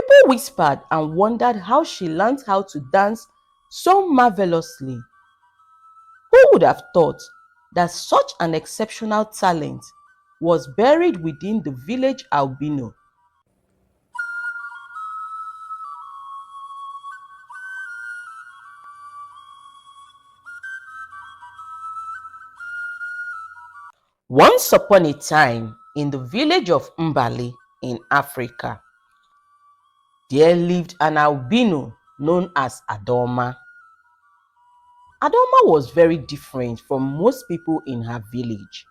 People whispered and wondered how she learned how to dance so marvelously. Who would have thought that such an exceptional talent was buried within the village albino? Once upon a time, in the village of Mbali in Africa, there lived an albino known as Adama. Adama was very different from most people in her village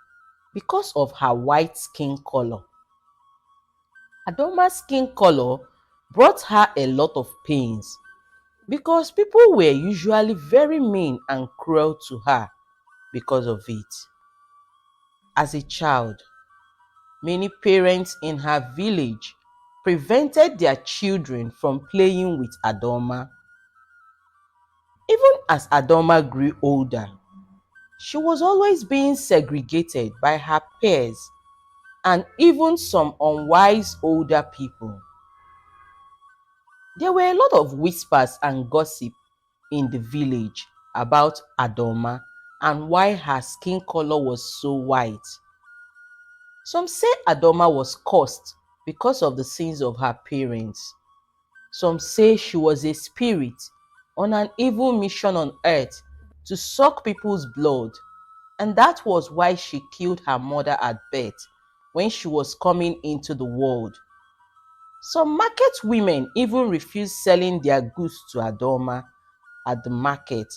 because of her white skin color. Adoma's skin color brought her a lot of pains because people were usually very mean and cruel to her because of it. As a child, many parents in her village prevented their children from playing with Adoma. Even as Adoma grew older, she was always being segregated by her peers and even some unwise older people. There were a lot of whispers and gossip in the village about Adoma and why her skin color was so white. Some say Adoma was cursed because of the sins of her parents. Some say she was a spirit on an evil mission on earth to suck people's blood, and that was why she killed her mother at birth when she was coming into the world. Some market women even refused selling their goods to Adoma at the market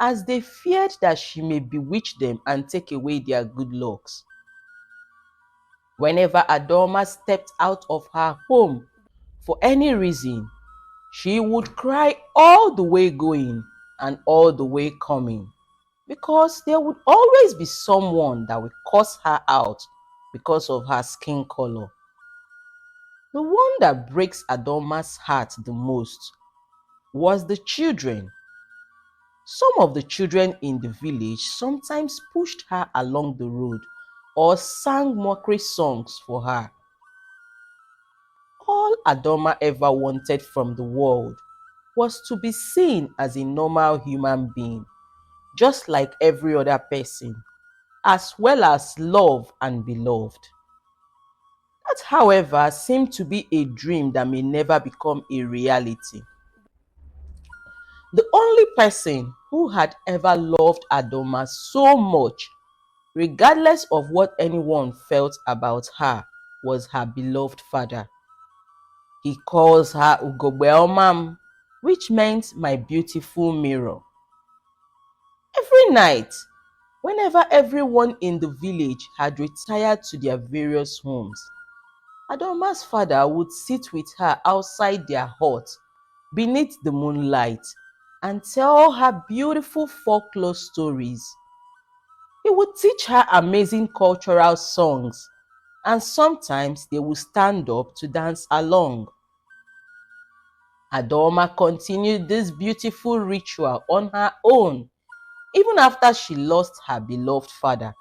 as they feared that she may bewitch them and take away their good looks. Whenever Adoma stepped out of her home for any reason, she would cry all the way going and all the way coming because there would always be someone that would curse her out because of her skin color. The one that breaks Adoma's heart the most was the children. Some of the children in the village sometimes pushed her along the road or sang mockery songs for her. All Adoma ever wanted from the world was to be seen as a normal human being, just like every other person, as well as loved and beloved. That, however, seemed to be a dream that may never become a reality. The only person who had ever loved Adoma so much, regardless of what anyone felt about her, was her beloved father. He calls her Ugogbeomam, which meant my beautiful mirror. Every night, whenever everyone in the village had retired to their various homes, Adoma's father would sit with her outside their hut beneath the moonlight and tell her beautiful folklore stories. He would teach her amazing cultural songs, and sometimes they would stand up to dance along. Adoma continued this beautiful ritual on her own, even after she lost her beloved father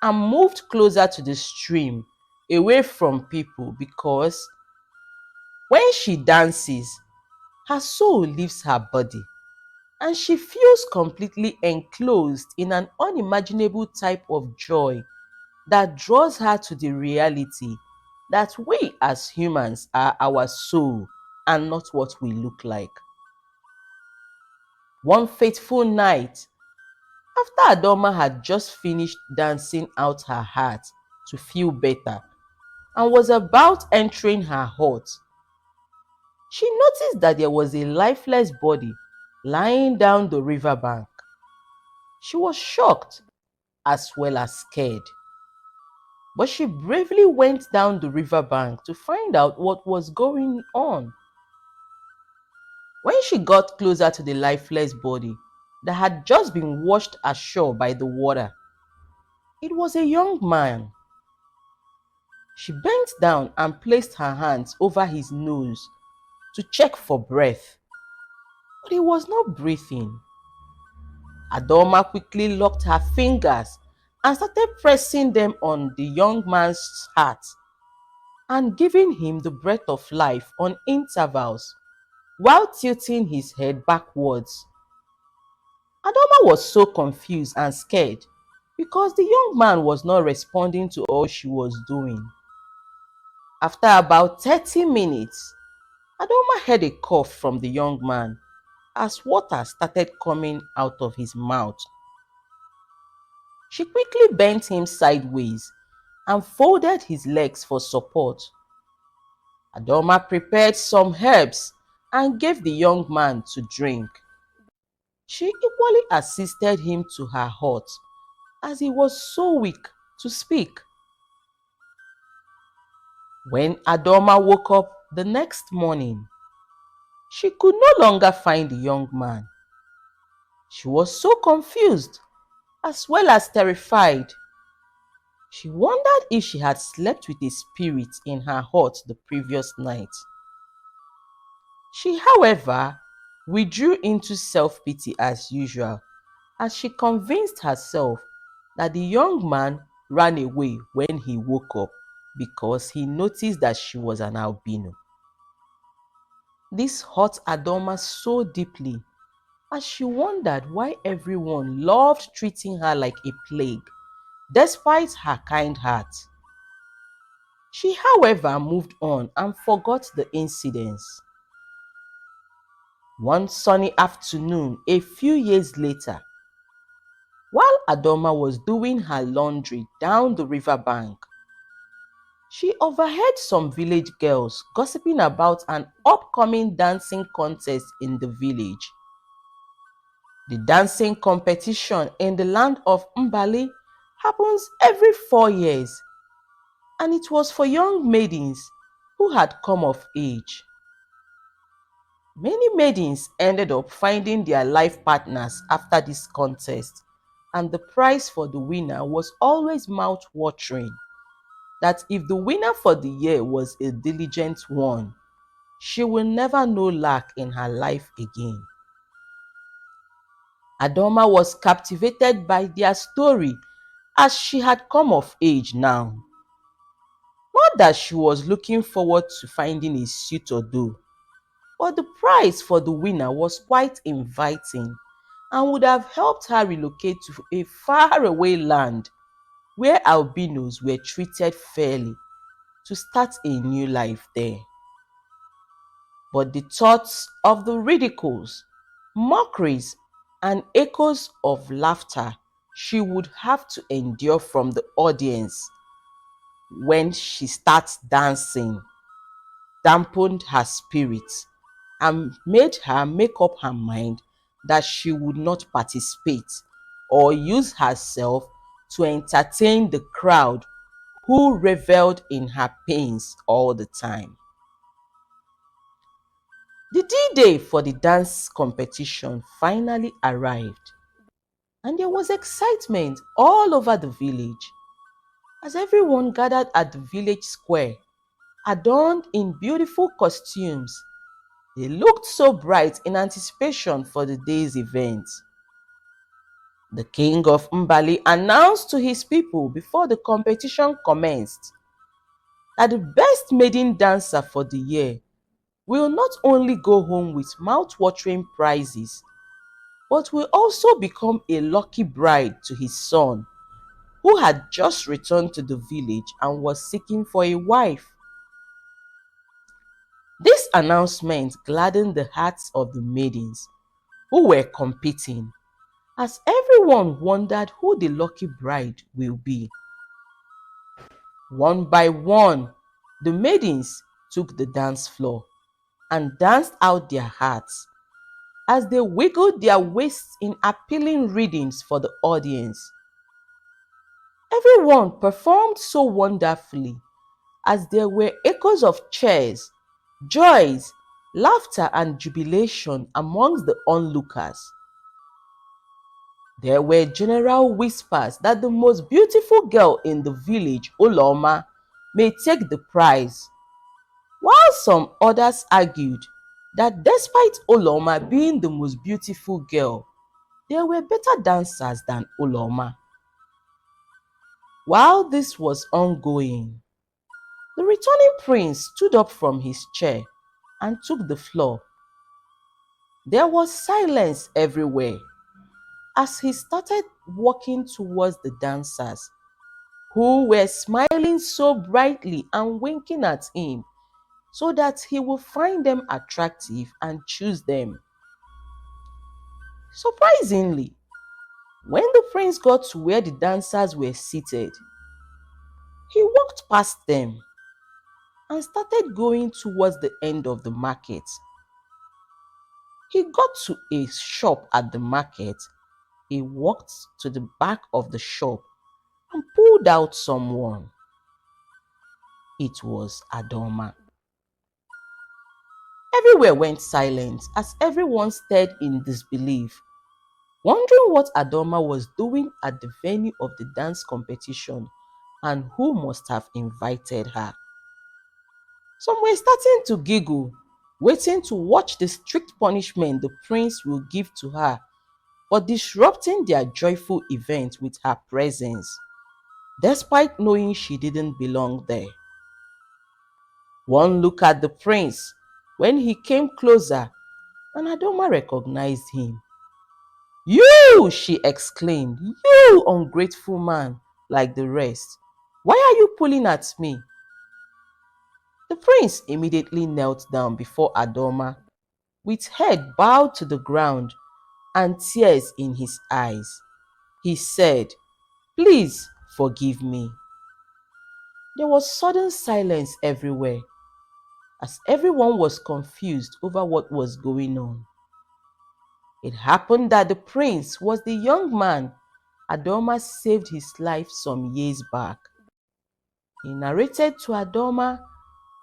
and moved closer to the stream, away from people, because when she dances, her soul leaves her body and she feels completely enclosed in an unimaginable type of joy that draws her to the reality that we as humans are our soul and not what we look like. One fateful night, after Adoma had just finished dancing out her heart to feel better and was about entering her hut, she noticed that there was a lifeless body lying down the riverbank. She was shocked as well as scared, but she bravely went down the riverbank to find out what was going on. When she got closer to the lifeless body that had just been washed ashore by the water, it was a young man. She bent down and placed her hands over his nose to check for breath, but he was not breathing. Adoma quickly locked her fingers and started pressing them on the young man's heart. and giving him the breath of life on intervals while tilting his head backwards. Adama was so confused and scared because the young man was not responding to all she was doing. After about 30 minutes, Adama heard a cough from the young man as water started coming out of his mouth. She quickly bent him sideways and folded his legs for support. Adama prepared some herbs and gave the young man to drink. She equally assisted him to her hut as he was so weak to speak. When Adama woke up the next morning, she could no longer find the young man. She was so confused as well as terrified. She wondered if she had slept with a spirit in her hut the previous night. She, however, withdrew into self-pity as usual as she convinced herself that the young man ran away when he woke up because he noticed that she was an albino. This hurt Adoma so deeply as she wondered why everyone loved treating her like a plague despite her kind heart. She, however, moved on and forgot the incidents. One sunny afternoon a few years later, while Adoma was doing her laundry down the riverbank, she overheard some village girls gossiping about an upcoming dancing contest in the village. The dancing competition in the land of Mbali happens every 4 years, and it was for young maidens who had come of age. Many maidens ended up finding their life partners after this contest, and the prize for the winner was always mouth-watering. That if the winner for the year was a diligent one, she will never know lack in her life again. Adoma was captivated by their story as she had come of age now. Not that she was looking forward to finding a suitor though, but the prize for the winner was quite inviting and would have helped her relocate to a faraway land where albinos were treated fairly to start a new life there. But the thoughts of the ridicules, mockeries, and echoes of laughter she would have to endure from the audience when she starts dancing dampened her spirits and made her make up her mind that she would not participate or use herself to entertain the crowd who reveled in her pains all the time. The D-Day for the dance competition finally arrived, and there was excitement all over the village as everyone gathered at the village square, adorned in beautiful costumes. They looked so bright in anticipation for the day's event. The king of Mbali announced to his people before the competition commenced that the best maiden dancer for the year will not only go home with mouth-watering prizes, but will also become a lucky bride to his son, who had just returned to the village and was seeking for a wife. This announcement gladdened the hearts of the maidens who were competing, as everyone wondered who the lucky bride will be. One by one, the maidens took the dance floor and danced out their hearts as they wiggled their waists in appealing rhythms for the audience. Everyone performed so wonderfully as there were echoes of cheers, joys, laughter, and jubilation amongst the onlookers. There were general whispers that the most beautiful girl in the village, Uloma, may take the prize, while some others argued that despite Uloma being the most beautiful girl, there were better dancers than Uloma. While this was ongoing, The returning prince stood up from his chair and took the floor. There was silence everywhere as he started walking towards the dancers, who were smiling so brightly and winking at him so that he would find them attractive and choose them. Surprisingly, when the prince got to where the dancers were seated, he walked past them and started going towards the end of the market. He got to a shop at the market. He walked to the back of the shop and pulled out someone. It was Adama. Everywhere went silent as everyone stared in disbelief, wondering what Adama was doing at the venue of the dance competition and who must have invited her. Some were starting to giggle, waiting to watch the strict punishment the prince will give to her for disrupting their joyful event with her presence, despite knowing she didn't belong there. One look at the prince when he came closer, and Adoma recognized him. "You!" she exclaimed. "You ungrateful man like the rest. Why are you pulling at me?" The prince immediately knelt down before Adoma, with head bowed to the ground and tears in his eyes. He said, "Please forgive me." There was sudden silence everywhere, as everyone was confused over what was going on. It happened that the prince was the young man Adoma saved his life some years back. He narrated to Adoma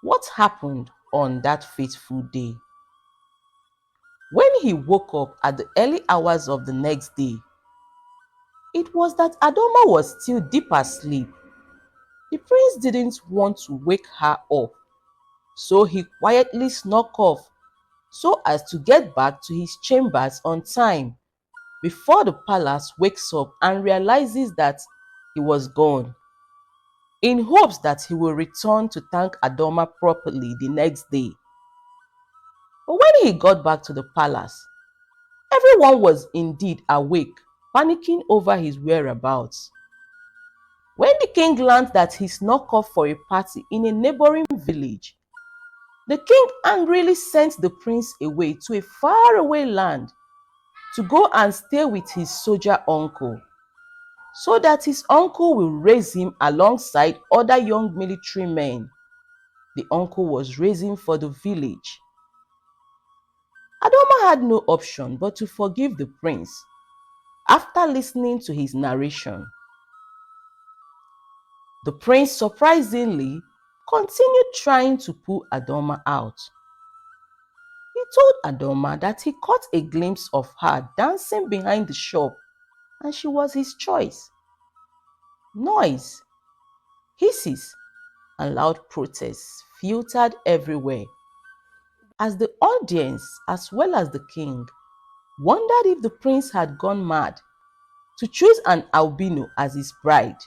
what happened on that fateful day. When he woke up at the early hours of the next day, it was that Adoma was still deep asleep. The prince didn't want to wake her up, so he quietly snuck off so as to get back to his chambers on time before the palace wakes up and realizes that he was gone, in hopes that he will return to thank Adoma properly the next day. But when he got back to the palace, everyone was indeed awake, panicking over his whereabouts. When the king learned that he snuck off for a party in a neighboring village, the king angrily sent the prince away to a faraway land to go and stay with his soldier uncle, so that his uncle will raise him alongside other young military men the uncle was raising for the village. Adoma had no option but to forgive the prince after listening to his narration. The prince surprisingly continued trying to pull Adoma out. He told Adoma that he caught a glimpse of her dancing behind the shop and she was his choice. Noise, hisses, and loud protests filtered everywhere as the audience, as well as the king, wondered if the prince had gone mad to choose an albino as his bride.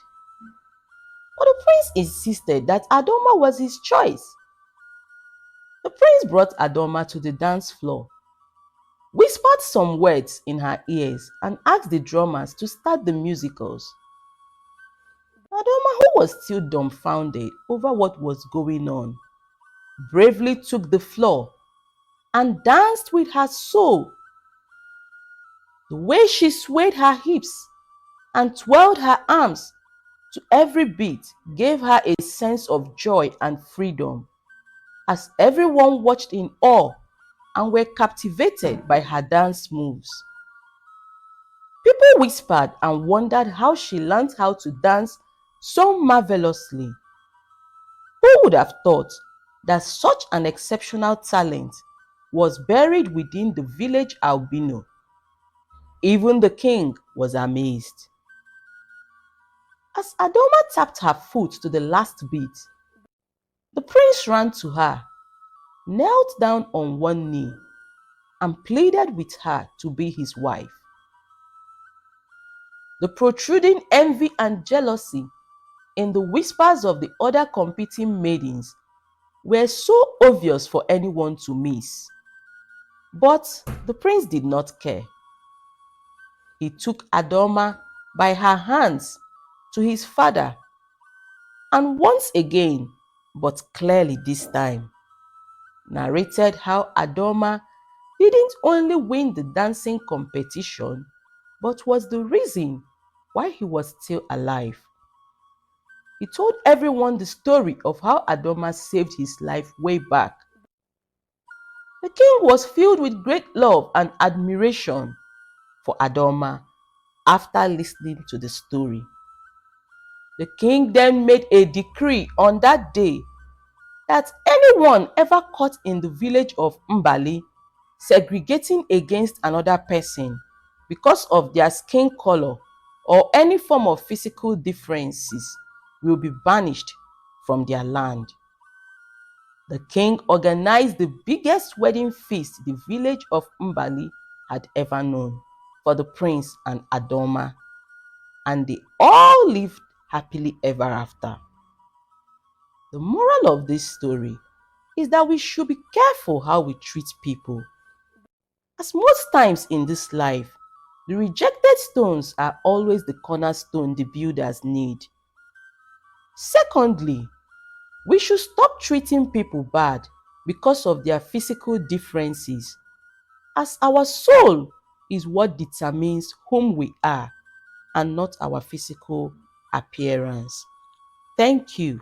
But the prince insisted that Adoma was his choice. The prince brought Adoma to the dance floor, whispered some words in her ears, and asked the drummers to start the musicals. Adoma, who was still dumbfounded over what was going on, bravely took the floor and danced with her soul. The way she swayed her hips and twirled her arms to every beat gave her a sense of joy and freedom, as everyone watched in awe and were captivated by her dance moves. People whispered and wondered how she learned how to dance so marvelously. Who would have thought that such an exceptional talent was buried within the village albino? Even the king was amazed. As Adoma tapped her foot to the last beat, the prince ran to her, knelt down on one knee, and pleaded with her to be his wife. The protruding envy and jealousy in the whispers of the other competing maidens were so obvious for anyone to miss. But the prince did not care. He took Adama by her hands to his father, and once again, but clearly this time, narrated how Adama didn't only win the dancing competition, but was the reason why he was still alive. He told everyone the story of how Adama saved his life way back. The king was filled with great love and admiration for Adama after listening to the story. The king then made a decree on that day that anyone ever caught in the village of Mbali segregating against another person because of their skin color or any form of physical differences will be banished from their land. The king organized the biggest wedding feast the village of Mbali had ever known for the prince and Adoma, and they all lived happily ever after. The moral of this story is that we should be careful how we treat people, as most times in this life, the rejected stones are always the cornerstone the builders need. Secondly, we should stop treating people bad because of their physical differences, as our soul is what determines whom we are and not our physical appearance. Thank you.